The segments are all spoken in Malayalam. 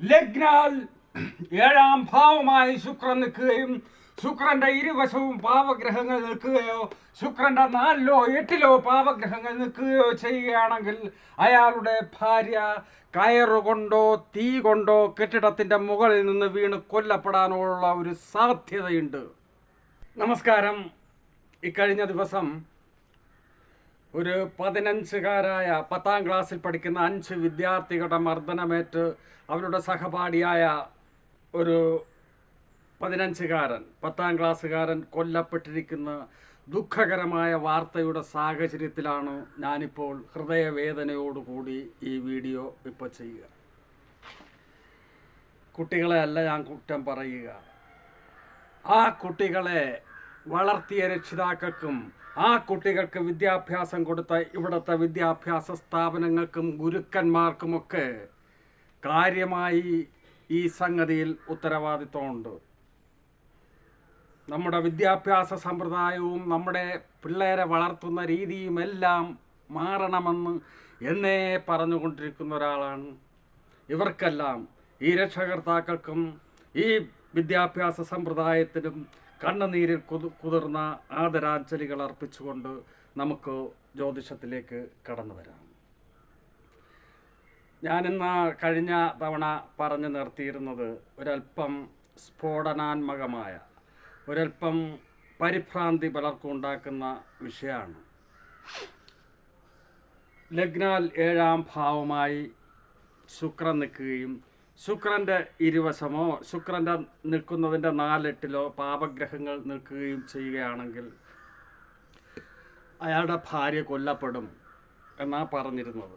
ലഗ്നാൽ ഏഴാം ഭാവമായി ശുക്രൻ നിൽക്കുകയും ശുക്രന്റെ ഇരുവശവും പാപഗ്രഹങ്ങൾ നിൽക്കുകയോ ശുക്രന്റെ 4-ലോ 8-ലോ പാപഗ്രഹങ്ങൾ നിൽക്കുകയോ ചെയ്യുകയാണെങ്കിൽ അയാളുടെ ഭാര്യ കയറുകൊണ്ടോ തീ കൊണ്ടോ കെട്ടിടത്തിന്റെ മുകളിൽ നിന്ന് വീണ് കൊല്ലപ്പെടാനുള്ള ഒരു സാധ്യതയുണ്ട്. നമസ്കാരം. ഇക്കഴിഞ്ഞ ദിവസം ഒരു 15കാരായ 10ാം ക്ലാസ്സിൽ പഠിക്കുന്ന 5 വിദ്യാർത്ഥികളുടെ മർദ്ദനമേറ്റ് അവരുടെ സഹപാഠിയായ ഒരു 15കാരൻ 10ാം ക്ലാസ്സുകാരൻ കൊല്ലപ്പെട്ടിരിക്കുന്ന ദുഃഖകരമായ വാർത്തയുടെ സാഹചര്യത്തിലാണ് ഞാനിപ്പോൾ ഹൃദയവേദനയോടുകൂടി ഈ വീഡിയോ ഇപ്പോൾ ചെയ്യുക. കുട്ടികളെ അല്ല ഞാൻ കുറ്റം പറയുക, ആ കുട്ടികളെ വളർത്തിയ രക്ഷിതാക്കൾക്കും ആ കുട്ടികൾക്ക് വിദ്യാഭ്യാസം കൊടുത്ത ഇവിടുത്തെ വിദ്യാഭ്യാസ സ്ഥാപനങ്ങൾക്കും ഗുരുക്കന്മാർക്കുമൊക്കെ കാര്യമായി ഈ സംഗതിയിൽ ഉത്തരവാദിത്വമുണ്ട്. നമ്മുടെ വിദ്യാഭ്യാസ സമ്പ്രദായവും നമ്മുടെ പിള്ളേരെ വളർത്തുന്ന രീതിയുമെല്ലാം മാറണമെന്ന് എന്നേ പറഞ്ഞുകൊണ്ടിരിക്കുന്ന ഒരാളാണ്. ഇവർക്കെല്ലാം ഈ രക്ഷകർത്താക്കൾക്കും ഈ വിദ്യാഭ്യാസ സമ്പ്രദായത്തിനും കണ്ണുനീരിൽ കുതിർന്ന ആദരാഞ്ജലികൾ അർപ്പിച്ചുകൊണ്ട് നമുക്ക് ജ്യോതിഷത്തിലേക്ക് കടന്നു വരാം. ഞാനിന്ന് കഴിഞ്ഞ തവണ പറഞ്ഞു നിർത്തിയിരുന്നത് ഒരല്പം സ്ഫോടനാത്മകമായ ഒരല്പം പരിഭ്രാന്തി പലർക്കും ഉണ്ടാക്കുന്ന വിഷയമാണ്. ലഗ്നാൽ 7ാം ഭാവമായി ശുക്രൻ നിൽക്കുകയും ശുക്രൻ്റെ ഇരുവശമോ ശുക്രൻ്റെ നിൽക്കുന്നതിൻ്റെ 4-8-ലോ പാപഗ്രഹങ്ങൾ നിൽക്കുകയും ചെയ്യുകയാണെങ്കിൽ അയാളുടെ ഭാര്യ കൊല്ലപ്പെടും എന്നാണ് പറഞ്ഞിരുന്നത്.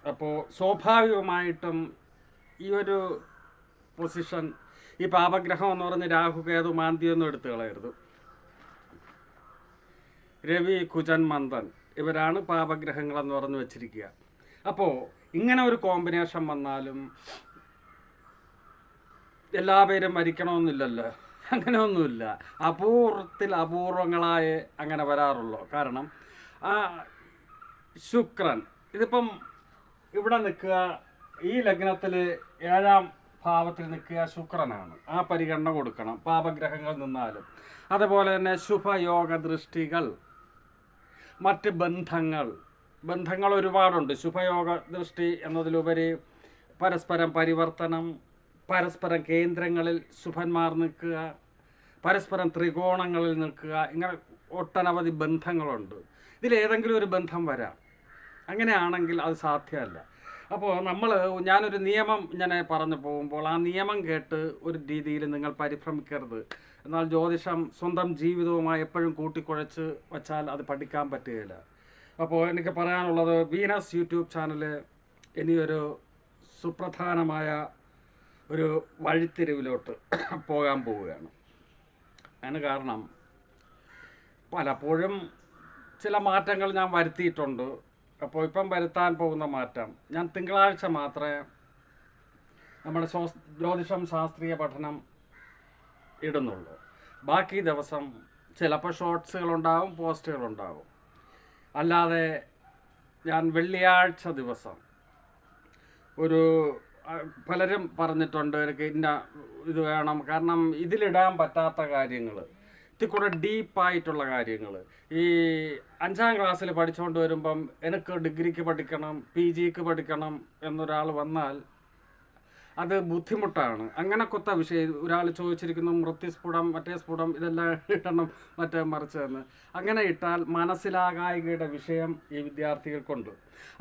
അപ്പോൾ സ്വാഭാവികമായിട്ടും ഈ ഒരു പൊസിഷൻ, ഈ പാപഗ്രഹം എന്ന് പറഞ്ഞ് രാഹു കേതു മാന്തിയൊന്നും എടുത്തു കളയരുത്. രവി കുജൻ മന്ദൻ ഇവരാണ് പാപഗ്രഹങ്ങളെന്ന് പറഞ്ഞു വച്ചിരിക്കുക. അപ്പോൾ ഇങ്ങനെ ഒരു കോമ്പിനേഷൻ വന്നാലും എല്ലാവരും മരിക്കണമെന്നില്ലല്ലോ, അങ്ങനെയൊന്നുമില്ല. അപൂർവങ്ങളായേ അങ്ങനെ വരാറുള്ളൂ. കാരണം ശുക്രൻ ഇതിപ്പം ഇവിടെ നിൽക്കുക, ഈ ലഗ്നത്തിൽ 7ാം ഭാവത്തിൽ നിൽക്കുക ശുക്രനാണ്. ആ പരിഗണന കൊടുക്കണം പാപഗ്രഹങ്ങൾ നിന്നാലും. അതുപോലെ തന്നെ ശുഭയോഗ ദൃഷ്ടികൾ, മറ്റ് ബന്ധങ്ങൾ ഒരുപാടുണ്ട്. ശുഭയോഗ ദൃഷ്ടി എന്നതിലുപരി പരസ്പരം പരിവർത്തനം, പരസ്പരം കേന്ദ്രങ്ങളിൽ ശുഭന്മാർ നിൽക്കുക, പരസ്പരം ത്രികോണങ്ങളിൽ നിൽക്കുക, ഇങ്ങനെ ഒട്ടനവധി ബന്ധങ്ങളുണ്ട്. ഇതിലേതെങ്കിലും ഒരു ബന്ധം വരാം. അങ്ങനെയാണെങ്കിൽ അത് സാധ്യമല്ല. അപ്പോൾ ഞാനൊരു നിയമം ഇങ്ങനെ പറഞ്ഞു പോകുമ്പോൾ ആ നിയമം കേട്ട് ഒരു രീതിയിൽ നിങ്ങൾ പരിഭ്രമിക്കരുത്. എന്നാൽ ജ്യോതിഷം സ്വന്തം ജീവിതവുമായി എപ്പോഴും കൂട്ടിക്കുഴച്ച് വച്ചാൽ അത് പഠിക്കാൻ പറ്റുകയില്ല. അപ്പോൾ എനിക്ക് പറയാനുള്ളത്, വീനസ് യൂട്യൂബ് ചാനൽ ഇനിയൊരു സുപ്രധാനമായ ഒരു വഴിത്തിരിവിലോട്ട് പോകാൻ പോവുകയാണ്. അതിന് കാരണം പലപ്പോഴും ചില മാറ്റങ്ങൾ ഞാൻ വരുത്തിയിട്ടുണ്ട്. അപ്പോൾ ഇപ്പം വരുത്താൻ പോകുന്ന മാറ്റം, ഞാൻ തിങ്കളാഴ്ച മാത്രമേ നമ്മുടെ ജ്യോതിഷം ശാസ്ത്രീയ പഠനം ഇടുന്നുള്ളൂ. ബാക്കി ദിവസം ചിലപ്പോൾ ഷോർട്സുകളുണ്ടാവും, പോസ്റ്റുകളുണ്ടാവും. അല്ലാതെ ഞാൻ വെള്ളിയാഴ്ച ദിവസം പലരും പറഞ്ഞിട്ടുണ്ട് എനിക്ക് ഇന്ന ഇത് വേണം. കാരണം ഇതിലിടാൻ പറ്റാത്ത കാര്യങ്ങൾ, ഇതിൽ കൂടെ ഡീപ്പായിട്ടുള്ള കാര്യങ്ങൾ, ഈ 5ാം ക്ലാസ്സിൽ പഠിച്ചുകൊണ്ട് വരുമ്പം എനിക്ക് ഡിഗ്രിക്ക് പഠിക്കണം, PGക്ക് പഠിക്കണം എന്നൊരാൾ വന്നാൽ അത് ബുദ്ധിമുട്ടാണ്. അങ്ങനെക്കൊത്ത വിഷയം ഒരാൾ ചോദിച്ചിരിക്കുന്നു, മൃത്യുസ്ഫുടം, മറ്റേ സ്ഫുടം, ഇതെല്ലാം ഇടണം, മറ്റേ മറിച്ചെന്ന്. അങ്ങനെ ഇട്ടാൽ മനസ്സിലാകായികയുടെ വിഷയം ഈ വിദ്യാർത്ഥികൾക്കുണ്ട്.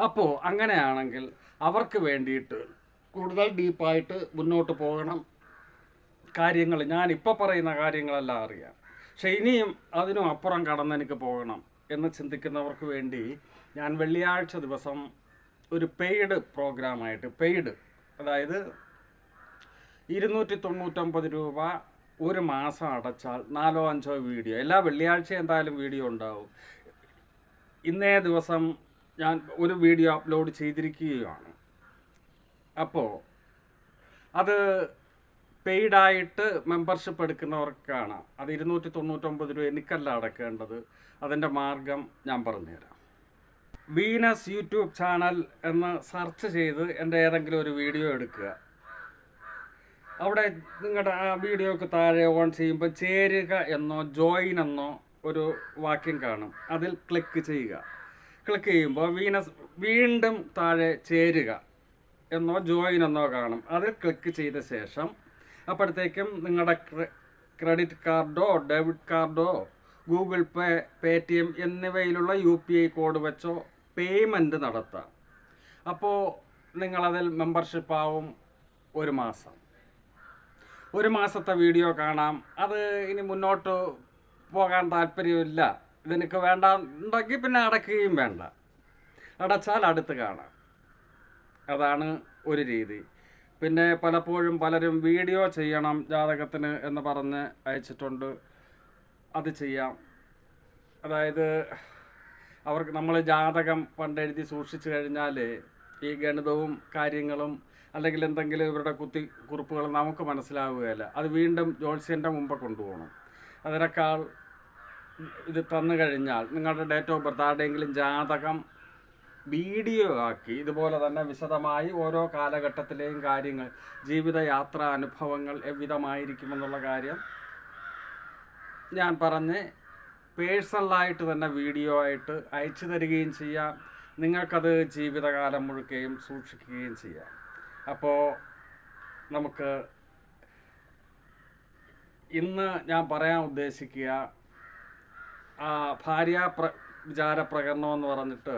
അപ്പോൾ അങ്ങനെയാണെങ്കിൽ അവർക്ക് വേണ്ടിയിട്ട് കൂടുതൽ ഡീപ്പായിട്ട് മുന്നോട്ട് പോകണം. കാര്യങ്ങൾ ഞാനിപ്പോൾ പറയുന്ന കാര്യങ്ങളെല്ലാം അറിയാം, പക്ഷെ ഇനിയും അതിനും അപ്പുറം കടന്ന് എനിക്ക് പോകണം എന്ന് ചിന്തിക്കുന്നവർക്ക് വേണ്ടി ഞാൻ വെള്ളിയാഴ്ച ദിവസം ഒരു പെയ്ഡ് പ്രോഗ്രാമായിട്ട്, അതായത് 299 രൂപ ഒരു മാസം അടച്ചാൽ 4-5 വീഡിയോ, എല്ലാ വെള്ളിയാഴ്ചയും എന്തായാലും വീഡിയോ ഉണ്ടാവും. ഇന്നേ ദിവസം ഞാൻ ഒരു വീഡിയോ അപ്ലോഡ് ചെയ്തിരിക്കുകയാണ്. അപ്പോൾ അത് പെയ്ഡായിട്ട് മെമ്പർഷിപ്പ് എടുക്കുന്നവർക്കാണ്. അത് 299 രൂപ എനിക്കല്ല അടക്കേണ്ടത്. അതിൻ്റെ മാർഗം ഞാൻ പറഞ്ഞുതരാം. വീനസ് യൂട്യൂബ് ചാനൽ എന്ന് സെർച്ച് ചെയ്ത് എൻ്റെ ഏതെങ്കിലും ഒരു വീഡിയോ എടുക്കുക. അവിടെ നിങ്ങളുടെ ആ വീഡിയോക്ക് താഴെ ഓൺ ചെയ്യുമ്പോൾ ചേരുക എന്നോ ജോയിൻ എന്നോ ഒരു വാക്യം കാണും. അതിൽ ക്ലിക്ക് ചെയ്യുക. ക്ലിക്ക് ചെയ്യുമ്പോൾ വീണ്ടും താഴെ ചേരുക എന്നോ ജോയിൻ എന്നോ കാണും. അതിൽ ക്ലിക്ക് ചെയ്ത ശേഷം അപ്പോഴത്തേക്കും നിങ്ങളുടെ ക്രെഡിറ്റ് കാർഡോ ഡെബിറ്റ് കാർഡോ ഗൂഗിൾ പേ, പേടിഎം എന്നിവയിലുള്ള UPI കോഡ് വെച്ചോ പേയ്മെൻറ്റ് നടത്താം. അപ്പോൾ നിങ്ങളതിൽ മെമ്പർഷിപ്പ് ആവും. ഒരു മാസത്തെ വീഡിയോ കാണാം. അത് ഇനി മുന്നോട്ട് പോകാൻ താല്പര്യമില്ല, ഇതെനിക്ക് വേണ്ട ഉണ്ടെങ്കിൽ പിന്നെ അടയ്ക്കുകയും വേണ്ട. അടച്ചാൽ അടുത്ത് കാണാം. അതാണ് ഒരു രീതി. പിന്നെ പലപ്പോഴും പലരും വീഡിയോ ചെയ്യണം ജാതകത്തിന് എന്ന് പറഞ്ഞ് അയച്ചിട്ടുണ്ട്. അത് ചെയ്യാം. അതായത് അവർക്ക് നമ്മൾ ജാതകം പണ്ടെഴുതി സൂക്ഷിച്ചു കഴിഞ്ഞാൽ ഈ ഗണിതവും കാര്യങ്ങളും അല്ലെങ്കിൽ എന്തെങ്കിലും ഇവരുടെ കുറിപ്പുകൾ നമുക്ക് മനസ്സിലാവുകയില്ല. അത് വീണ്ടും ജ്യോത്സ്യൻ്റെ മുമ്പ് കൊണ്ടുപോകണം. അതിനേക്കാൾ ഇത് തന്നു കഴിഞ്ഞാൽ നിങ്ങളുടെ ഡേറ്റ് ഓഫ് ബർത്ത് ആരുടെയെങ്കിലും ജാതകം വീഡിയോ ആക്കി ഇതുപോലെ തന്നെ വിശദമായി ഓരോ കാലഘട്ടത്തിലെയും കാര്യങ്ങൾ, ജീവിതയാത്രാ അനുഭവങ്ങൾ എவ்விதമായിരിക്കുമെന്നുള്ള കാര്യം ഞാൻ പറഞ്ഞ് പേഴ്സണലായിട്ട് തന്നെ വീഡിയോ ആയിട്ട് അയച്ചു തരികയും ചെയ്യാം. നിങ്ങൾക്കത് ജീവിതകാലം മുഴുക്കുകയും സൂക്ഷിക്കുകയും ചെയ്യാം. അപ്പോൾ നമുക്ക് ഇന്ന് ഞാൻ പറയാൻ ഉദ്ദേശിക്കുക വിചാരപ്രകരണം എന്ന് പറഞ്ഞിട്ട്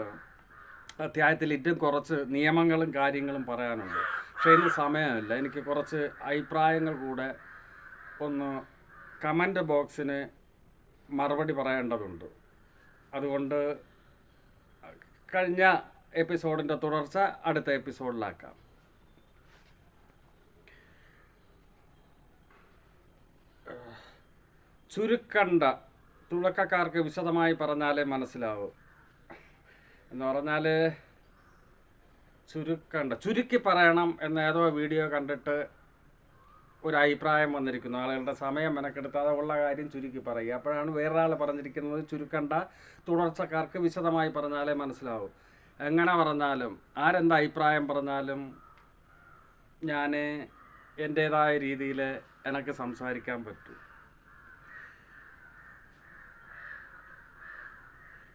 അധ്യായത്തിൽ ഇറ്റും കുറച്ച് നിയമങ്ങളും കാര്യങ്ങളും പറയാനുണ്ട്. പക്ഷേ ഇന്ന് സമയമില്ല. എനിക്ക് കുറച്ച് അഭിപ്രായങ്ങൾ കൂടെ ഒന്ന് കമൻ്റ് ബോക്സിന് മറുപടി പറയേണ്ടതുണ്ട്. അതുകൊണ്ട് കഴിഞ്ഞ എപ്പിസോഡിൻ്റെ തുടർച്ച അടുത്ത എപ്പിസോഡിലാക്കാം. ചുരുക്കണ്ട തുടക്കക്കാർക്ക് വിശദമായി പറഞ്ഞാലേ മനസ്സിലാവും എന്ന് പറഞ്ഞാൽ ചുരുക്കി പറയണം എന്ന ഏതോ വീഡിയോ കണ്ടിട്ട് ഒരു അഭിപ്രായം വന്നിരിക്കുന്നു. ആളുകളുടെ സമയം മെനക്കെടുത്താതെ ഉള്ള കാര്യം ചുരുക്കി പറയുക. അപ്പോഴാണ് വേറൊരാൾ പറഞ്ഞിരിക്കുന്നത് ചുരുക്കണ്ട തുടർച്ചക്കാർക്ക് വിശദമായി പറഞ്ഞാലേ മനസ്സിലാവും. എങ്ങനെ പറഞ്ഞാലും ആരെന്ത് അഭിപ്രായം പറഞ്ഞാലും ഞാൻ എൻ്റേതായ രീതിയിൽ എനിക്ക് സംസാരിക്കാൻ പറ്റും.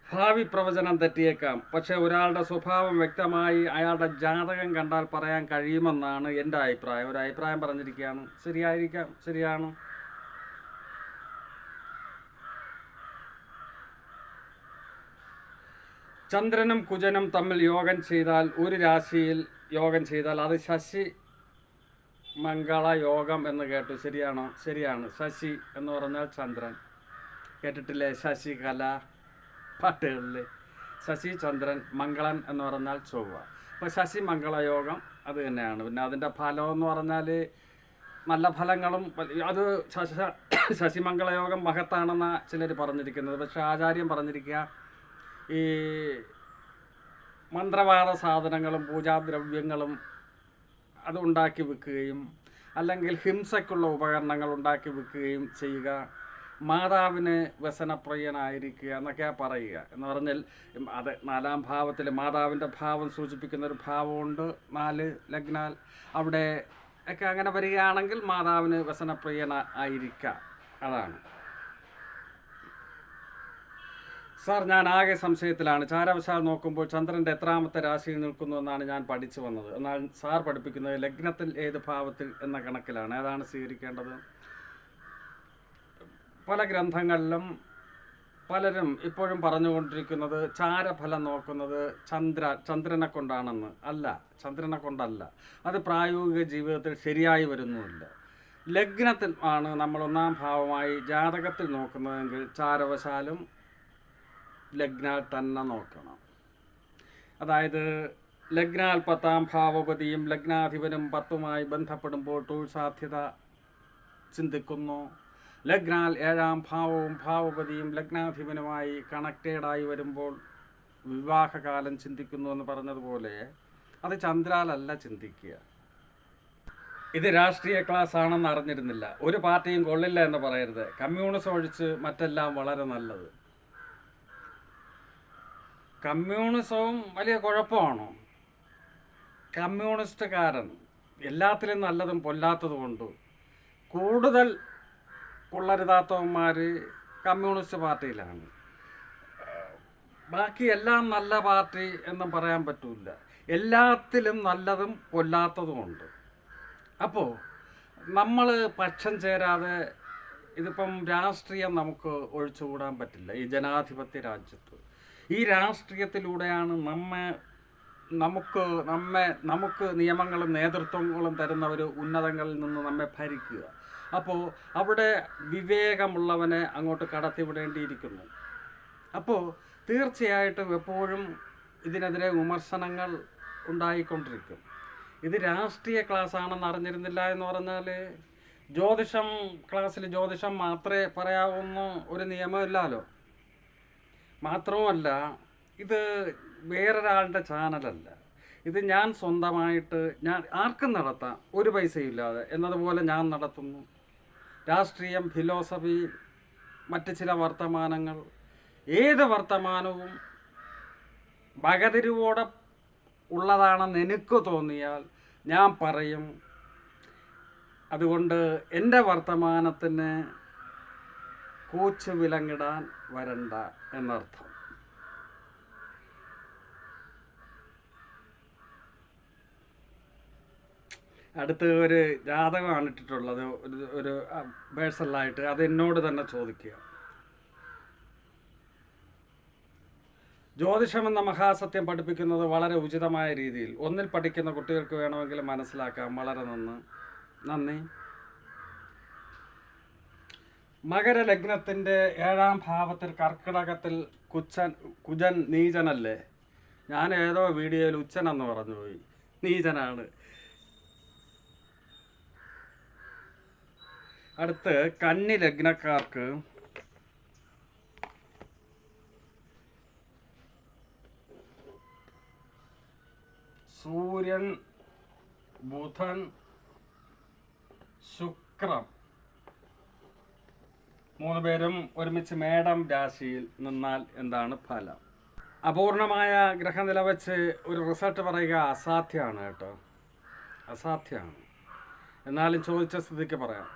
ഭാവി പ്രവചനം തെറ്റിയേക്കാം, പക്ഷേ ഒരാളുടെ സ്വഭാവം വ്യക്തമായി അയാളുടെ ജാതകം കണ്ടാൽ പറയാൻ കഴിയുമെന്നാണ് എൻ്റെ അഭിപ്രായം. ഒരു അഭിപ്രായം പറഞ്ഞിരിക്കുകയാണ്. ശരിയായിരിക്കാം, ശരിയാണ്. ചന്ദ്രനും കുജനും തമ്മിൽ ഒരു രാശിയിൽ യോഗം ചെയ്താൽ അത് ശശി മംഗള യോഗം എന്ന് കേട്ടു. ശരിയാണോ? ശരിയാണ്. ശശി എന്ന് പറഞ്ഞാൽ ചന്ദ്രൻ. കേട്ടിട്ടില്ലേ? ശശികല പാട്ടുകളിൽ ശശി ചന്ദ്രൻ, മംഗളൻ എന്ന് പറഞ്ഞാൽ ചൊവ്വ. അപ്പോൾ ശശി മംഗളയോഗം അത് തന്നെയാണ്. പിന്നെ അതിൻ്റെ ഫലം എന്ന് പറഞ്ഞാൽ നല്ല ഫലങ്ങളും അത് ശശിമംഗളയോഗം മഹത്താണെന്നാണ് ചിലർ പറഞ്ഞിരിക്കുന്നത്. പക്ഷേ ആചാര്യം പറഞ്ഞിരിക്കുക ഈ മന്ത്രവാദ സാധനങ്ങളും പൂജാദ്രവ്യങ്ങളും അത് ഉണ്ടാക്കി വിൽക്കുകയും അല്ലെങ്കിൽ ഹിംസയ്ക്കുള്ള ഉപകരണങ്ങൾ ഉണ്ടാക്കി വിൽക്കുകയും ചെയ്യുക, മാതാവിന് വ്യസനപ്രിയനായിരിക്കുക എന്നൊക്കെയാണ് പറയുക. എന്ന് പറഞ്ഞാൽ അത് 4-ാം ഭാവത്തിൽ മാതാവിൻ്റെ ഭാവം സൂചിപ്പിക്കുന്ന ഒരു ഭാവമുണ്ട്. 4 ലഗ്നാൽ അവിടെ ഒക്കെ അങ്ങനെ വരികയാണെങ്കിൽ മാതാവിന് വ്യസനപ്രിയനായിരിക്കുക. അതാണ്. സാർ, ഞാൻ ആകെ സംശയത്തിലാണ്. ചാരവശാൽ നോക്കുമ്പോൾ ചന്ദ്രൻ്റെ എത്രാമത്തെ രാശിയിൽ നിൽക്കുന്നു എന്നാണ് ഞാൻ പഠിച്ചു വന്നത്. എന്നാൽ സാർ പഠിപ്പിക്കുന്നത് ലഗ്നത്തിൽ ഏത് ഭാവത്തിൽ എന്ന കണക്കിലാണ്. ഏതാണ് സ്വീകരിക്കേണ്ടത്? പല ഗ്രന്ഥങ്ങളിലും പലരും ഇപ്പോഴും പറഞ്ഞുകൊണ്ടിരിക്കുന്നത് ചാരഫലം നോക്കുന്നത് ചന്ദ്രനെ കൊണ്ടാണെന്ന്. അല്ല, ചന്ദ്രനെ കൊണ്ടല്ല. അത് പ്രായോഗിക ജീവിതത്തിൽ ശരിയായി വരുന്നുമില്ല. ലഗ്നത്തിൽ ആണ് നമ്മൾ 1-ാം ഭാവമായി ജാതകത്തിൽ നോക്കുന്നതെങ്കിൽ ചാരവശാലും ലഗ്നാൽ തന്നെ നോക്കണം. അതായത് ലഗ്നാൽ 10-ാം ഭാവപതിയും ലഗ്നാധിപനും 10-മായി ബന്ധപ്പെടുമ്പോൾ തൊഴിൽ സാധ്യത ചിന്തിക്കുന്നു. ലഗ്നാൽ 7-ാം ഭാവവും ഭാവപതിയും ലഗ്നാധിപനുമായി കണക്റ്റഡായി വരുമ്പോൾ വിവാഹകാലം ചിന്തിക്കുന്നു എന്ന് പറഞ്ഞതുപോലെ അത് ചന്ദ്രാലല്ല ചിന്തിക്കുക. ഇത് രാഷ്ട്രീയ ക്ലാസ് ആണെന്ന് അറിഞ്ഞിരുന്നില്ല. ഒരു പാർട്ടിയും കൊള്ളില്ല എന്ന് പറയരുത്. കമ്മ്യൂണിസം ഒഴിച്ച് മറ്റെല്ലാം വളരെ നല്ലത്. കമ്മ്യൂണിസവും വലിയ കുഴപ്പമാണോ? കമ്മ്യൂണിസ്റ്റുകാരൻ എല്ലാത്തിലും നല്ലതും പൊല്ലാത്തതും ഉണ്ട്. കൂടുതൽ കൊള്ളരുതാത്തവന്മാർ കമ്മ്യൂണിസ്റ്റ് പാർട്ടിയിലാണ്. ബാക്കി എല്ലാം നല്ല പാർട്ടി എന്നും പറയാൻ പറ്റില്ല. എല്ലാത്തിലും നല്ലതും പൊല്ലാത്തതുമുണ്ട്. അപ്പോൾ നമ്മൾ പക്ഷം ചേരാതെ, ഇതിപ്പം രാഷ്ട്രീയം നമുക്ക് ഒഴിച്ചുകൂടാൻ പറ്റില്ല. ഈ ജനാധിപത്യ രാജ്യത്ത് ഈ രാഷ്ട്രീയത്തിലൂടെയാണ് നമുക്ക് നിയമങ്ങളും നേതൃത്വങ്ങളും തരുന്ന ഒരു ഉന്നതങ്ങളിൽ നിന്ന് നമ്മെ ഭരിക്കുക. അപ്പോൾ അവിടെ വിവേകമുള്ളവനെ അങ്ങോട്ട് കടത്തിവിടേണ്ടിയിരിക്കുന്നു. അപ്പോൾ തീർച്ചയായിട്ടും എപ്പോഴും ഇതിനെതിരെ വിമർശനങ്ങൾ ഉണ്ടായിക്കൊണ്ടിരിക്കും. ഇത് രാഷ്ട്രീയ ക്ലാസ്സാണെന്ന് അറിഞ്ഞിരുന്നില്ല എന്ന് പറഞ്ഞാൽ, ക്ലാസ്സിൽ ജ്യോതിഷം മാത്രമേ പറയാവുന്ന ഒരു നിയമമില്ലല്ലോ. മാത്രവുമല്ല, ഇത് വേറൊരാളുടെ ചാനലല്ല. ഇത് ഞാൻ സ്വന്തമായിട്ട് ആർക്കും നടത്താം, ഒരു പൈസയില്ലാതെ എന്നതുപോലെ ഞാൻ നടത്തുന്നു. രാഷ്ട്രീയം, ഫിലോസഫി, മറ്റ് ചില വർത്തമാനങ്ങൾ, ഏത് വർത്തമാനവും വകതിരിവോടെ ഉള്ളതാണെന്ന് എനിക്ക് തോന്നിയാൽ ഞാൻ പറയും. അതുകൊണ്ട് എൻ്റെ വർത്തമാനത്തിന് കൂച്ചു വിലങ്ങിടാൻ വരണ്ട എന്നർത്ഥം. അടുത്ത് ഒരു ജാതകമാണ് ഇട്ടിട്ടുള്ളത്, ഒരു പേഴ്സണലായിട്ട്. അത് എന്നോട് തന്നെ ചോദിക്കുക. ജ്യോതിഷമെന്ന മഹാസത്യം പഠിപ്പിക്കുന്നത് വളരെ ഉചിതമായ രീതിയിൽ ഒന്നിൽ പഠിക്കുന്ന കുട്ടികൾക്ക് വേണമെങ്കിൽ മനസ്സിലാക്കാം. വളരെ നന്ദി. മകരലഗ്നത്തിൻ്റെ 7ാം ഭാവത്തിൽ കർക്കിടകത്തിൽ കുജൻ നീചനല്ലേ? ഞാൻ ഏതോ വീഡിയോയിൽ ഉച്ചനെന്ന് പറഞ്ഞു പോയി. നീചനാണ്. അടുത്ത് കന്നി ലഗ്നക്കാർക്ക് സൂര്യൻ, ബുധൻ, ശുക്രൻ 3 പേരും ഒരുമിച്ച് മേടം രാശിയിൽ നിന്നാൽ എന്താണ് ഫലം? അപൂർണമായ ഗ്രഹനില വെച്ച് ഒരു റിസൾട്ട് പറയുക അസാധ്യമാണ് കേട്ടോ, അസാധ്യമാണ്. എന്നാലും ചോദിച്ച സ്ഥിതിക്ക് പറയാം.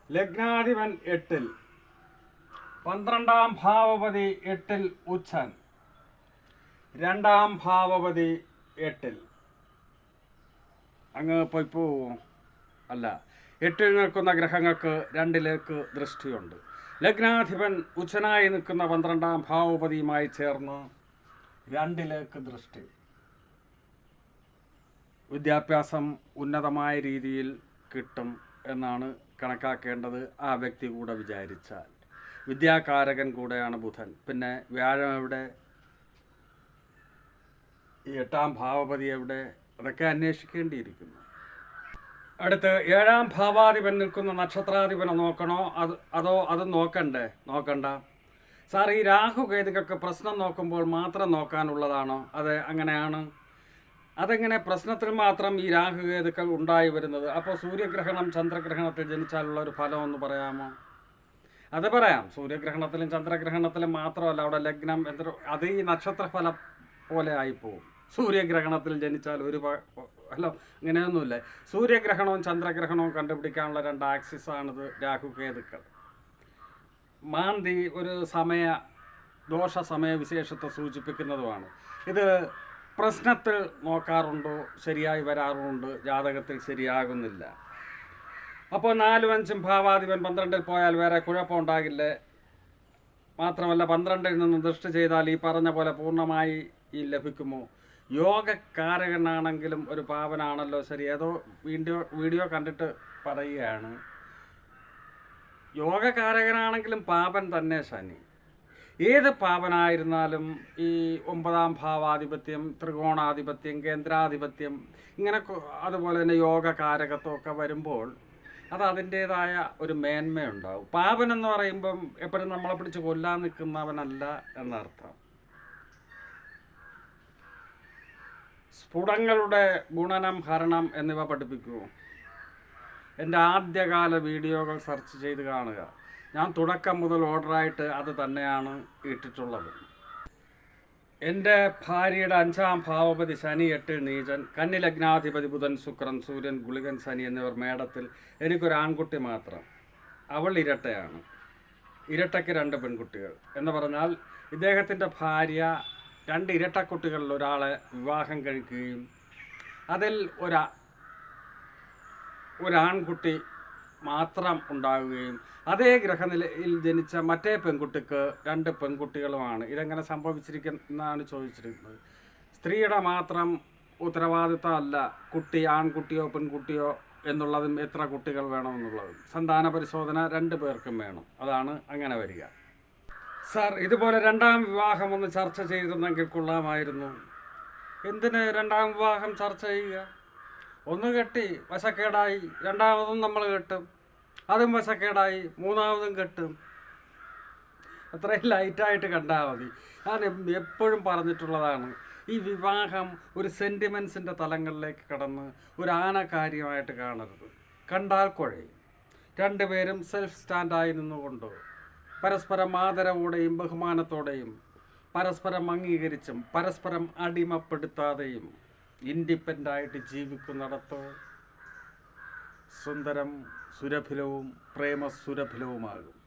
ലഗ്നാധിപൻ 8-ൽ, 12ാം ഭാവപതി 8-ൽ ഉച്ചൻ, 2ാം ഭാവപതി 8-ൽ. അങ്ങ് ഇപ്പോൾ അല്ല, 8-ൽ നിൽക്കുന്ന ഗ്രഹങ്ങൾക്ക് 2-ലേക്ക് ദൃഷ്ടിയുണ്ട്. ലഗ്നാധിപൻ ഉച്ചനായി നിൽക്കുന്ന 12ാം ഭാവപതിയുമായി ചേർന്ന് 2-ലേക്ക് ദൃഷ്ടി. വിദ്യാഭ്യാസം ഉന്നതമായ രീതിയിൽ കിട്ടും എന്നാണ് കണക്കാക്കേണ്ടത്, ആ വ്യക്തി കൂടെ വിചാരിച്ചാൽ. വിദ്യാകാരകൻ കൂടെയാണ് ബുധൻ. പിന്നെ വ്യാഴം എവിടെ? ഈ 8ാം ഭാവപതി എവിടെ? അതൊക്കെ അന്വേഷിക്കേണ്ടിയിരിക്കുന്നു. അടുത്ത് 7ാം ഭാവാധിപൻ നിൽക്കുന്ന നക്ഷത്രാധിപനെ നോക്കണോ അതോ അത് നോക്കണ്ട? സാർ, ഈ രാഹു കേതുക്കൾക്ക് പ്രശ്നം നോക്കുമ്പോൾ മാത്രം നോക്കാനുള്ളതാണോ? അത് അങ്ങനെയാണ്. അതെങ്ങനെ പ്രശ്നത്തിൽ മാത്രം ഈ രാഹുകേതുക്കൾ ഉണ്ടായി വരുന്നത്? അപ്പോൾ സൂര്യഗ്രഹണം ചന്ദ്രഗ്രഹണത്തിൽ ജനിച്ചാലുള്ള ഒരു ഫലം ഒന്ന് പറയാമോ? അത് പറയാം. സൂര്യഗ്രഹണത്തിലും ചന്ദ്രഗ്രഹണത്തിലും മാത്രമല്ല, അവിടെ ലഗ്നം അത് ഈ നക്ഷത്രഫലം പോലെ ആയിപ്പോവും. സൂര്യഗ്രഹണത്തിൽ ജനിച്ചാൽ അല്ല, ഇങ്ങനെയൊന്നുമില്ല. സൂര്യഗ്രഹണവും ചന്ദ്രഗ്രഹണവും കണ്ടുപിടിക്കാനുള്ള 2 ആക്സിസാണിത് രാഹുകേതുക്കൾ. മാന്തി ഒരു ദോഷ സമയവിശേഷത്തെ സൂചിപ്പിക്കുന്നതുമാണ്. ഇത് പ്രശ്നത്തിൽ നോക്കാറുണ്ടോ? ശരിയായി വരാറുണ്ട്, ജാതകത്തിൽ ശരിയാകുന്നില്ല. അപ്പോൾ 4ഉം 5ഉം ഭാവാധിപൻ 12-ൽ പോയാൽ വേറെ കുഴപ്പമുണ്ടാകില്ലേ? മാത്രമല്ല, 12-ൽ നിന്ന് ദൃഷ്ടി ചെയ്താൽ ഈ പറഞ്ഞ പോലെ പൂർണ്ണമായി ലഭിക്കുമോ? യോഗകാരകനാണെങ്കിലും ഒരു പാവനാണല്ലോ. ശരി, ഏതോ വീഡിയോ കണ്ടിട്ട് പറയുകയാണ്, യോഗകാരകനാണെങ്കിലും പാപൻ തന്നെ ശനി. ഏത് പാപനായിരുന്നാലും ഈ 9ാം ഭാവാധിപത്യം, ത്രികോണാധിപത്യം, കേന്ദ്രാധിപത്യം, ഇങ്ങനെ അതുപോലെ തന്നെ യോഗകാരകത്വമൊക്കെ വരുമ്പോൾ അത് അതിൻ്റേതായ ഒരു മേന്മയുണ്ടാവും. പാപൻ എന്ന് പറയുമ്പം എപ്പോഴും നമ്മളെ പിടിച്ച് കൊല്ലാൻ നിൽക്കുന്നവനല്ല എന്നർത്ഥം. സ്ഫുടങ്ങളുടെ ഗുണനം, ഹരണം എന്നിവ പഠിപ്പിക്കുമോ? എൻ്റെ ആദ്യകാല വീഡിയോകൾ സെർച്ച് ചെയ്ത് കാണുക. ഞാൻ തുടക്കം മുതൽ ഓർഡറായിട്ട് അത് തന്നെയാണ് ഇട്ടിട്ടുള്ളത്. എൻ്റെ ഭാര്യയുടെ 5-ാം ഭാവപതി ശനി 8 നീചൻ, കന്നി ലഗ്നാധിപതി ബുധൻ, ശുക്രൻ, സൂര്യൻ, ഗുളികൻ, ശനി എന്നിവർ മേടത്തിൽ. എനിക്കൊരു ആൺകുട്ടി മാത്രം. അവൾ ഇരട്ടയാണ്. ഇരട്ടയ്ക്ക് 2 പെൺകുട്ടികൾ എന്ന് പറഞ്ഞാൽ ഇദ്ദേഹത്തിൻ്റെ ഭാര്യ 2 ഇരട്ടക്കുട്ടികളിൽ ഒരാളെ വിവാഹം കഴിക്കുകയും അതിൽ ഒരാൺകുട്ടി മാത്രം ഉണ്ടാവുകയും അതേ ഗ്രഹനിലയിൽ ജനിച്ച മറ്റേ പെൺകുട്ടിക്ക് 2 പെൺകുട്ടികളുമാണ്. ഇതെങ്ങനെ സംഭവിച്ചിരിക്കുന്നതാണ് ചോദിച്ചിരിക്കുന്നത്. സ്ത്രീയുടെ മാത്രം ഉത്തരവാദിത്തം അല്ല കുട്ടി ആൺകുട്ടിയോ പെൺകുട്ടിയോ എന്നുള്ളതും എത്ര കുട്ടികൾ വേണമെന്നുള്ളതും. സന്താന പരിശോധന 2 പേർക്കും വേണം. അതാണ് അങ്ങനെ വരിക. സാർ, ഇതുപോലെ 2-ാം വിവാഹം ഒന്ന് ചർച്ച ചെയ്തിരുന്നെങ്കിൽ കൊള്ളാമായിരുന്നു. എന്തിന് 2-ാം വിവാഹം ചർച്ച ചെയ്യുക? ഒന്ന് കെട്ടി വശക്കേടായി, 2ാമതും നമ്മൾ കെട്ടും, അതും വശക്കേടായി, 3ാമതും കെട്ടും. അത്രയും ലൈറ്റായിട്ട് കണ്ടാൽ മതി. ഞാൻ എപ്പോഴും പറഞ്ഞിട്ടുള്ളതാണ്, ഈ വിവാഹം ഒരു സെൻറ്റിമെൻസിൻ്റെ തലങ്ങളിലേക്ക് കടന്ന് ഒരു ആനക്കാര്യമായിട്ട് കാണരുത്. കണ്ടാൽ കുഴയും. 2 പേരും സെൽഫ് സ്റ്റാൻഡായി നിന്നുകൊണ്ട് പരസ്പരം ആദരവോടെയും ബഹുമാനത്തോടെയും പരസ്പരം അംഗീകരിച്ചും പരസ്പരം അടിമപ്പെടുത്താതെയും ഇൻഡിപെൻഡൻ്റായിട്ട് ജീവിക്കുന്നിടത്ത് സുന്ദരം സുരഭിലവും പ്രേമസുരഭിലവുമാകും.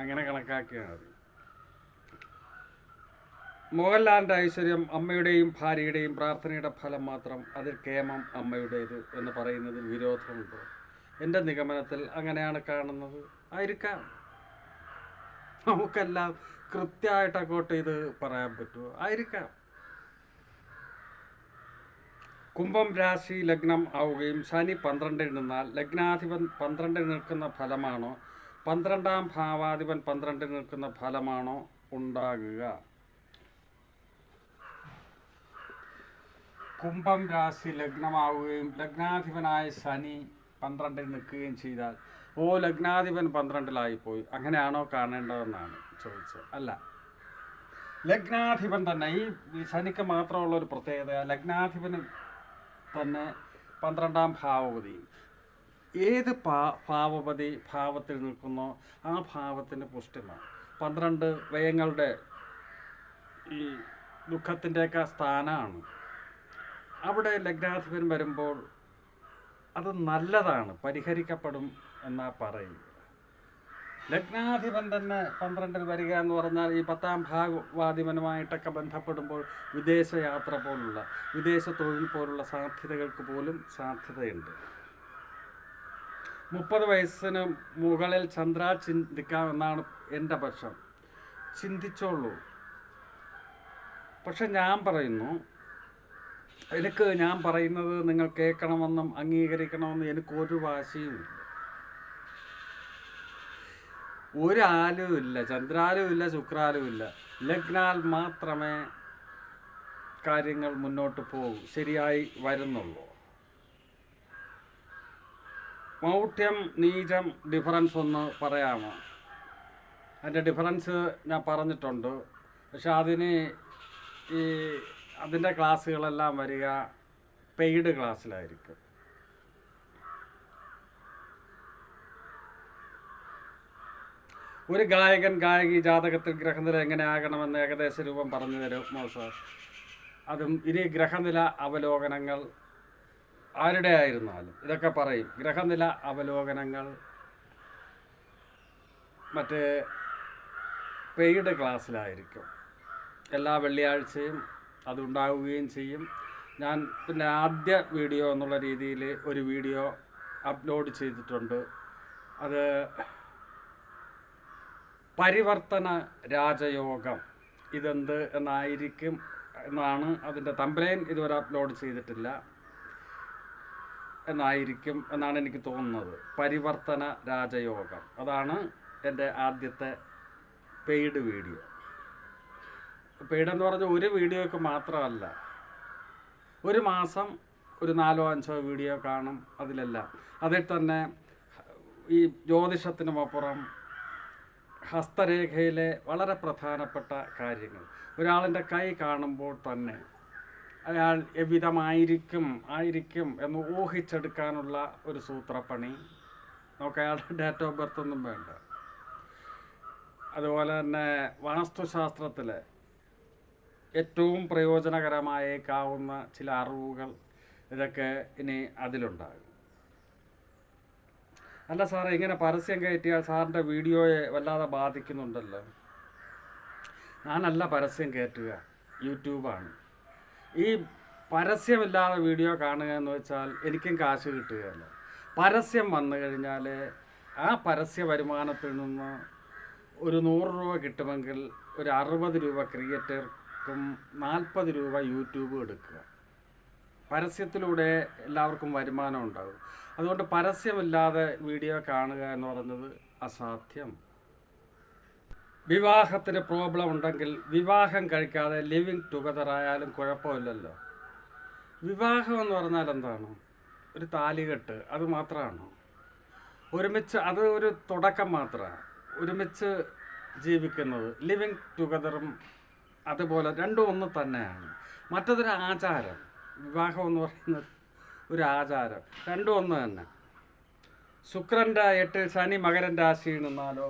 അങ്ങനെ കണക്കാക്കിയാൽ മതി. മോഹൻലാലിൻ്റെ ഐശ്വര്യം അമ്മയുടെയും ഭാര്യയുടെയും പ്രാർത്ഥനയുടെ ഫലം മാത്രം, അതിൽ കേമം അമ്മയുടേത് എന്ന് പറയുന്നതിൽ വിരോധമുണ്ടോ? എൻ്റെ നിഗമനത്തിൽ അങ്ങനെയാണ് കാണുന്നത്. ആയിരിക്കാം. നമുക്കെല്ലാം കൃത്യമായിട്ടൊക്കെ ഇത് പറയാൻ പറ്റുമോ? ആയിരിക്കാം. കുംഭം രാശി ലഗ്നം ആവുകയും ശനി 12-ൽ നിന്നാൽ ലഗ്നാധിപൻ 12-ൽ നിൽക്കുന്ന ഫലമാണോ 12-ാം ഭാവാധിപൻ 12-ൽ നിൽക്കുന്ന ഫലമാണോ ഉണ്ടാകുക? കുംഭം രാശി ലഗ്നമാവുകയും ലഗ്നാധിപനായ ശനി 12-ൽ നിൽക്കുകയും ചെയ്താൽ ലഗ്നാധിപൻ 12-ലായിപ്പോയി, അങ്ങനെയാണോ കാണേണ്ടതെന്നാണ് ചോദിച്ചത്. അല്ല, ലഗ്നാധിപൻ തന്നെ. ഈ ശനിക്ക് മാത്രമുള്ളൊരു പ്രത്യേകത, ലഗ്നാധിപന് തന്നെ 12-ാം ഭാവപതി. ഏത് ഭാവപതി ഭാവത്തിൽ നിൽക്കുന്നോ ആ ഭാവത്തിന് പുഷ്ടിമാണ്. 12 വ്യയങ്ങളുടെ ഈ ദുഃഖത്തിൻ്റെയൊക്കെ സ്ഥാനമാണ്. അവിടെ ലഗ്നാധിപൻ വരുമ്പോൾ അത് നല്ലതാണ്, പരിഹരിക്കപ്പെടും എന്നാ പറയുക. ലഗ്നാധിപൻ തന്നെ 12-ൽ വരിക എന്ന് പറഞ്ഞാൽ ഈ 10-ാം ഭാവാധിപനുമായിട്ടൊക്കെ ബന്ധപ്പെടുമ്പോൾ വിദേശ യാത്ര പോലുള്ള വിദേശ തൊഴിൽ പോലുള്ള സാധ്യതകൾക്ക് പോലും സാധ്യതയുണ്ട്. 30 വയസ്സിന് മുകളിൽ ചന്ദ്ര ചിന്തിക്കാമെന്നാണ് എൻ്റെ പക്ഷം. ചിന്തിച്ചോളൂ. പക്ഷെ ഞാൻ പറയുന്നു, ഞാൻ പറയുന്നത് നിങ്ങൾ കേൾക്കണമെന്നും അംഗീകരിക്കണമെന്നും എനിക്കൊരു വാശിയുമില്ല. ഒരാലുമില്ല, ചന്ദ്രാലുമില്ല, ശുക്രാലുമില്ല. ലഗ്നാൽ മാത്രമേ കാര്യങ്ങൾ മുന്നോട്ട് പോകും, ശരിയായി വരുന്നുള്ളൂ. മൗഢ്യം നീചം ഡിഫറൻസ് ഒന്ന് പറയാമോ? അതിൻ്റെ ഡിഫറൻസ് ഞാൻ പറഞ്ഞിട്ടുണ്ട്. പക്ഷെ അതിൻ്റെ ക്ലാസ്സുകളെല്ലാം വരിക പെയ്ഡ് ക്ലാസ്സിലായിരിക്കും. ഒരു ഗായകൻ ഗായകി ജാതകത്തിൽ ഗ്രഹനില എങ്ങനെ ആകണമെന്ന് ഏകദേശ രൂപം പറഞ്ഞു തരുമോ സാർ? അതും ഇനി ഗ്രഹനില അവലോകനങ്ങൾ ആരുടെ ആയിരുന്നാലും ഇതൊക്കെ പറയും. ഗ്രഹനില അവലോകനങ്ങൾ മറ്റേ പെയ്ഡ് ക്ലാസ്സിലായിരിക്കും. എല്ലാ വെള്ളിയാഴ്ചയും അതുണ്ടാവുകയും ചെയ്യും. ഞാൻ പിന്നെ ആദ്യ വീഡിയോ എന്നുള്ള രീതിയിൽ ഒരു വീഡിയോ അപ്ലോഡ് ചെയ്തിട്ടുണ്ട്. അത് പരിവർത്തന രാജയോഗം ഇതെന്ത് എന്നാണ് അതിൻ്റെ തംബ്നെയിൽ ഇതുവരെ അപ്ലോഡ് ചെയ്തിട്ടില്ല എന്നാണ് എനിക്ക് തോന്നുന്നത്. പരിവർത്തന രാജയോഗം, അതാണ് എൻ്റെ ആദ്യത്തെ പെയ്ഡ് വീഡിയോ. പെയ്ഡ് എന്ന് പറഞ്ഞാൽ ഒരു വീഡിയോയ്ക്ക് മാത്രമല്ല, ഒരു മാസം ഒരു 4-5 വീഡിയോ കാണും. അതിൽ തന്നെ ഈ ജ്യോതിഷത്തിനുമപ്പുറം ഹസ്തരേഖയിലെ വളരെ പ്രധാനപ്പെട്ട കാര്യങ്ങൾ, ഒരാളിൻ്റെ കൈ കാണുമ്പോൾ തന്നെ അയാൾ ആയിരിക്കും എന്ന് ഊഹിച്ചെടുക്കാനുള്ള ഒരു സൂത്രപ്പണി. നമുക്ക് അയാളുടെ ഡേറ്റ് ഓഫ് ബർത്ത് ഒന്നും വേണ്ട. അതുപോലെ തന്നെ വാസ്തുശാസ്ത്രത്തിൽ ഏറ്റവും പ്രയോജനകരമായേക്കാവുന്ന ചില അറിവുകൾ ഇതൊക്കെ ഇനി അതിലുണ്ടാകും. അല്ല സാറേ, ഇങ്ങനെ പരസ്യം കയറ്റിയാൽ സാറിൻ്റെ വീഡിയോയെ വല്ലാതെ ബാധിക്കുന്നുണ്ടല്ലോ. ഞാനല്ല പരസ്യം കയറ്റുക, യൂട്യൂബാണ്. ഈ പരസ്യമില്ലാതെ വീഡിയോ കാണുക എന്ന് വെച്ചാൽ എനിക്കും കാശ് കിട്ടുകയല്ല. പരസ്യം വന്നു കഴിഞ്ഞാൽ ആ പരസ്യ വരുമാനത്തിൽ നിന്ന് ഒരു 100 രൂപ കിട്ടുമെങ്കിൽ ഒരു 60 രൂപ ക്രിയേറ്റർക്കും 40 രൂപ യൂട്യൂബ് എടുക്കുക. പരസ്യത്തിലൂടെ എല്ലാവർക്കും വരുമാനം ഉണ്ടാകും. അതുകൊണ്ട് പരസ്യമില്ലാതെ വീഡിയോ കാണുക എന്ന് പറയുന്നത് അസാധ്യം. വിവാഹത്തിന് പ്രോബ്ലം ഉണ്ടെങ്കിൽ വിവാഹം കഴിക്കാതെ ലിവിങ് ടുഗദർ ആയാലും കുഴപ്പമില്ലല്ലോ. വിവാഹം എന്ന് പറഞ്ഞാൽ എന്താണ്? ഒരു താലികെട്ട്, അത് മാത്രമാണ്. ഒരുമിച്ച്, അത് ഒരു തുടക്കം മാത്രമാണ്. ഒരുമിച്ച് ജീവിക്കുന്നത്, ലിവിങ് ടുഗദറും അതുപോലെ രണ്ടും ഒന്ന് തന്നെയാണ്. മറ്റതൊരു ആചാരം. വിവാഹം എന്ന് പറയുന്നത് ഒരു ആചാരം. രണ്ടും ഒന്ന് തന്നെ. ശുക്രൻ്റെ 8 ശനി മകരൻ രാശിയിൽ നിന്നാലോ?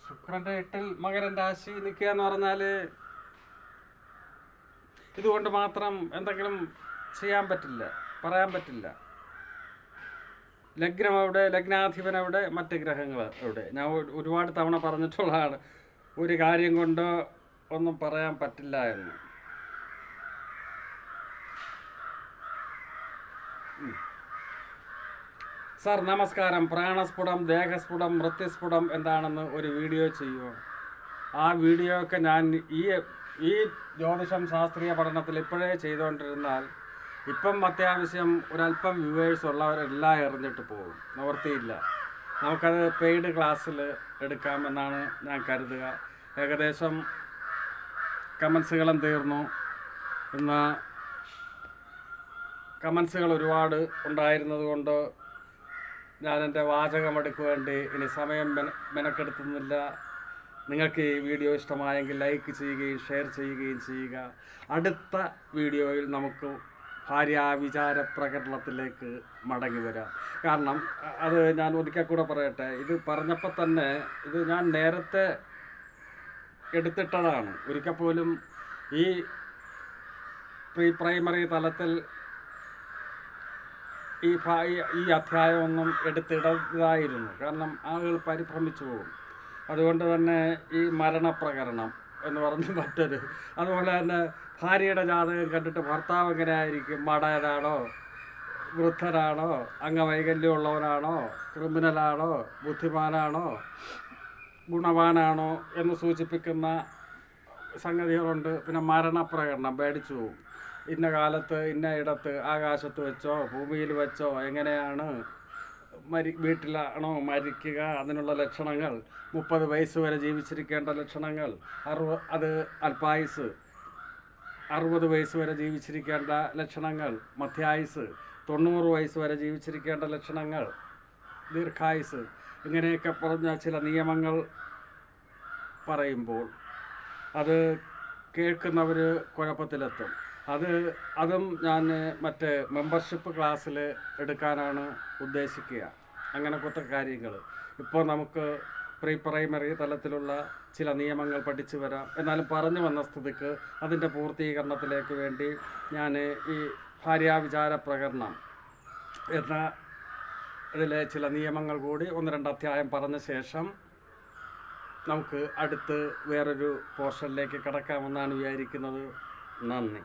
ശുക്രൻ്റെ 8 മകരൻ രാശി നിൽക്കുക എന്ന് പറഞ്ഞാൽ ഇതുകൊണ്ട് മാത്രം എന്തെങ്കിലും ചെയ്യാൻ പറ്റില്ല, പറയാൻ പറ്റില്ല. ലഗ്നം എവിടെ, ലഗ്നാധിപൻ എവിടെ, മറ്റ് ഗ്രഹങ്ങൾ എവിടെ? ഞാൻ ഒരുപാട് തവണ പറഞ്ഞിട്ടുള്ളതാണ്, ഒരു കാര്യം കൊണ്ട് ഒന്നും പറയാൻ പറ്റില്ല എന്ന്. സാർ നമസ്കാരം. പ്രാണസ്ഫുടം, ദേഹസ്ഫുടം, മൃത്യുസ്ഫുടം എന്താണെന്ന് ഒരു വീഡിയോ ചെയ്യുമോ? ആ വീഡിയോ ഒക്കെ ഞാൻ ഈ ജ്യോതിഷം ശാസ്ത്രീയ പഠനത്തിൽ ഇപ്പോഴേ ചെയ്തുകൊണ്ടിരുന്നാൽ ഇപ്പം അത്യാവശ്യം ഒരല്പം വ്യൂവേഴ്സ് ഉള്ളവരെല്ലാം എറിഞ്ഞിട്ട് പോകും. നിവർത്തിയില്ല. നമുക്കത് പെയ്ഡ് ക്ലാസ്സിൽ എടുക്കാമെന്നാണ് ഞാൻ കരുതുക. ഏകദേശം കമൻസുകളും തീർന്നു. ഇന്ന് കമൻസുകൾ ഒരുപാട് ഉണ്ടായിരുന്നത് കൊണ്ട് ഞാൻ എൻ്റെ വാചകമെടുക്ക് വേണ്ടി ഇനി സമയം മെനക്കെടുത്തുന്നില്ല. നിങ്ങൾക്ക് ഈ വീഡിയോ ഇഷ്ടമായെങ്കിൽ ലൈക്ക് ചെയ്യുകയും ഷെയർ ചെയ്യുകയും ചെയ്യുക. അടുത്ത വീഡിയോയിൽ നമുക്ക് ഭാര്യാവിചാര പ്രകടനത്തിലേക്ക് മടങ്ങി വരാം. കാരണം അത് ഞാൻ ഒരിക്കൽ കൂടെ പറയട്ടെ, ഇത് പറഞ്ഞപ്പോൾ തന്നെ ഇത് ഞാൻ നേരത്തെ എടുത്തിട്ടതാണ്. ഒരിക്കൽ പോലും ഈ പ്രീ പ്രൈമറി തലത്തിൽ ഈ അധ്യായമൊന്നും എടുത്തിടതായിരുന്നു. കാരണം ആളുകൾ പരിഭ്രമിച്ചു പോകും. അതുകൊണ്ട് തന്നെ ഈ മരണപ്രകരണം എന്ന് പറഞ്ഞ് മറ്റൊരു, അതുപോലെ തന്നെ ഭാര്യയുടെ ജാതകം കണ്ടിട്ട് ഭർത്താവ് എങ്ങനെ ആയിരിക്കും, മടയനാണോ, വൃദ്ധനാണോ, അംഗവൈകല്യമുള്ളവനാണോ, ക്രിമിനലാണോ, ബുദ്ധിമാനാണോ, ഗുണവാനാണോ എന്ന് സൂചിപ്പിക്കുന്ന സംഗതികളുണ്ട്. പിന്നെ മരണപ്രകടനം പേടിച്ചു പോകും. ഇന്ന കാലത്ത് ഇന്ന ഇടത്ത് ആകാശത്ത് വെച്ചോ ഭൂമിയിൽ വെച്ചോ എങ്ങനെയാണ് വീട്ടിലാണോ മരിക്കുക, അതിനുള്ള ലക്ഷണങ്ങൾ, 30 വയസ്സ് വരെ ജീവിച്ചിരിക്കേണ്ട ലക്ഷണങ്ങൾ, അത് അല്പായുസ്, 60 വയസ്സ് വരെ ജീവിച്ചിരിക്കേണ്ട ലക്ഷണങ്ങൾ, മധ്യായുസ്, 90 വയസ്സ് വരെ ജീവിച്ചിരിക്കേണ്ട ലക്ഷണങ്ങൾ, ദീർഘായുസ്, ഇങ്ങനെയൊക്കെ പറഞ്ഞ ചില നിയമങ്ങൾ പറയുമ്പോൾ അത് കേൾക്കുന്നവർ കുഴപ്പത്തിലെത്തും. അതും ഞാൻ മറ്റേ മെമ്പർഷിപ്പ് ക്ലാസ്സിൽ എടുക്കാനാണ് ഉദ്ദേശിക്കുക. അങ്ങനത്തെ കാര്യങ്ങൾ ഇപ്പോൾ നമുക്ക് പ്രീ പ്രൈമറി തലത്തിലുള്ള ചില നിയമങ്ങൾ പഠിച്ചു വരാം. എന്നാലും പറഞ്ഞു വന്ന സ്ഥിതിക്ക് അതിൻ്റെ പൂർത്തീകരണത്തിലേക്ക് വേണ്ടി ഞാൻ ഈ ഭാര്യാവിചാര പ്രകടനം എന്ന ഇതിലെ ചില നിയമങ്ങൾ കൂടി 1-2 അധ്യായം പറഞ്ഞ ശേഷം നമുക്ക് അടുത്ത് വേറൊരു പോർഷനിലേക്ക് കടക്കാമെന്നാണ് വിചാരിക്കുന്നത്. നന്ദി.